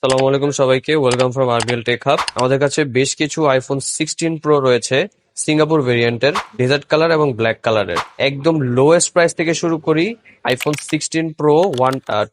সালামু আলাইকুম সবাইকে, welcome from RBL tech hub. আমাদের কাছে বেশ কিছু আইফোন 16 প্রো রয়েছে, সিঙ্গাপুর ভেরিয়েন্টের, ডেজার্ট কালার এবং ব্ল্যাক কালারের। একদম লোয়েস্ট প্রাইস থেকে শুরু করি। IPhone 16 pro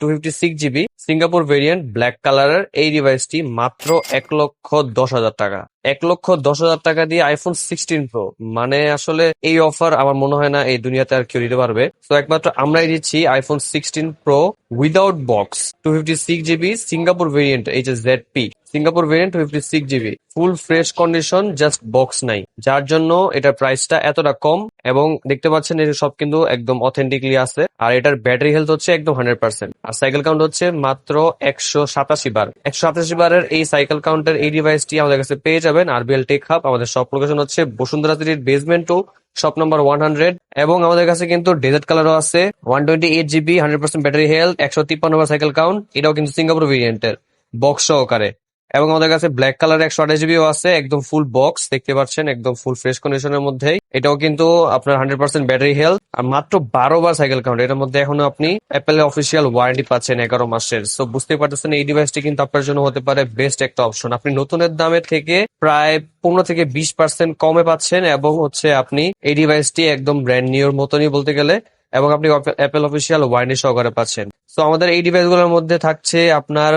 256 GB Singapore variant black কালারের এই ডিভাইসটি মাত্র 1,10,000 টাকা। 1,10,000 টাকা দিয়ে আইফোন 16 প্রো, মানে আসলে এই অফার আমার মনে হয় না এই দুনিয়াতে আর কেউ দিতে পারবে। তো একমাত্র আমরাই দিচ্ছি iPhone 16 pro without box 256 GB Singapore variant, এই যে ZP Singapore variant 256 GB, full fresh condition, just box নাই, যার জন্য এটার প্রাইসটা এতটা কম। এবং দেখতে পাচ্ছেন এটা সব কিন্তু একদম অথেন্টিকলি আছে। আর এটার ব্যাটারি হেলথ হচ্ছে একদম 100%, আর সাইকেল কাউন্ট হচ্ছে মাত্র 187 বার। 187 বারের এই সাইকেল কাউন্টের এই ডিভাইসটি আমাদের কাছে পেয়ে যাবেন আরবিএল টেক হাব। আমাদের শপ লোকেশন হচ্ছে বসুন্ধরা সিটির বেসমেন্ট 2, শপ নাম্বার 100। এবং আমাদের কাছে কিন্তু ডেজার্ট কালারও আছে, 128 জিবি, 100% ব্যাটারি হেলথ, 153 বার সাইকেল কাউন্ট, এটাও কিন্তু সিঙ্গাপুর ভেরিয়েন্টের, বক্স সহকারে। এবং আমাদের কাছে ব্ল্যাক কালার 128 জিবিও আছে, একদম ফুল বক্স, দেখতে পাচ্ছেন একদম ফুল ফ্রেশ কন্ডিশনের মধ্যেই। এটাও কিন্তু আপনার 100% ব্যাটারি হেলথ আর মাত্র 12 বার সাইকেল কাউন্ট। এটার মধ্যে এখনো আপনি অ্যাপেল অফিসিয়াল ওয়ারেন্টি পাচ্ছেন 11 মাসের। সো বুঝতেই পারতেছেন এই ডিভাইসটি কিন্তু আপনার জন্য হতে পারে বেস্ট একটা অপশন। আপনি নতুনের দামের থেকে প্রায় 15 থেকে 20% কমে পাচ্ছেন, এবং হচ্ছে আপনি এই ডিভাইসটি একদম ব্র্যান্ড নিউর মতনই বলতে গেলে, এবং আপনি অ্যাপেল অফিসিয়াল ওয়ারেন্টি সহকারে পাচ্ছেন। তো আমাদের এই ডিভাইসগুলোর মধ্যে থাকছে আপনার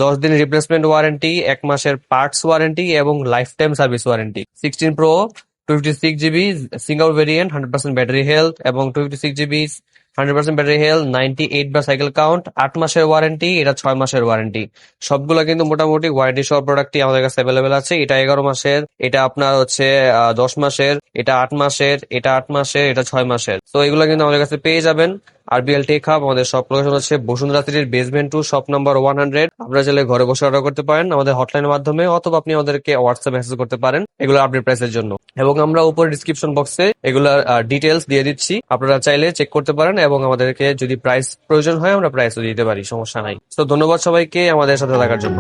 10 দিন রিপ্লেসমেন্ট ওয়ারেন্টি, 1 মাসের পার্টস ওয়ারেন্টি এবং life time service warranty. 16 pro 256 GB single variant, 100% battery health, এবং 256 জিবি 100% ব্যাটারি হেলথ, 98 বার সাইকেল কাউন্ট, 8 মাসের ওয়ারেন্টি, এটা 6 মাসের ওয়ারেন্টি। সবগুলো কিন্তু মোটামুটি ওয়ারেন্টি সহ প্রোডাক্টই আমাদের কাছে অ্যাভেলেবেল আছে। এটা 11 মাসের, এটা আপনার হচ্ছে 10 মাসের, এটা 8 মাসের, এটা 8 মাসের, এটা 6 মাসের। তো এগুলো কিন্তু আমাদের কাছে পেয়ে যাবেন আরবিএল টেক হাব। আমাদের সব লোকেশন হচ্ছে বসুন্ধরা সিটির বেসমেন্ট 2, শপ নাম্বার 100। আপনারা চাইলে ঘরে বসে অর্ডার করতে পারেন আমাদের হটলাইনের মাধ্যমে, অথবা আপনি আমাদেরকে হোয়াটসঅ্যাপ মেসেজ করতে পারেন এগুলো আপডেট প্রাইসের জন্য। এবং আমরা উপরে ডিসক্রিপশন বক্সে এগুলার ডিটেলস দিয়ে দিচ্ছি, আপনারা চাইলে চেক করতে পারেন, এবং আমাদেরকে যদি প্রাইস প্রয়োজন হয় আমরা প্রাইসও দিতে পারি, সমস্যা নাই। তো ধন্যবাদ সবাইকে আমাদের সাথে থাকার জন্য।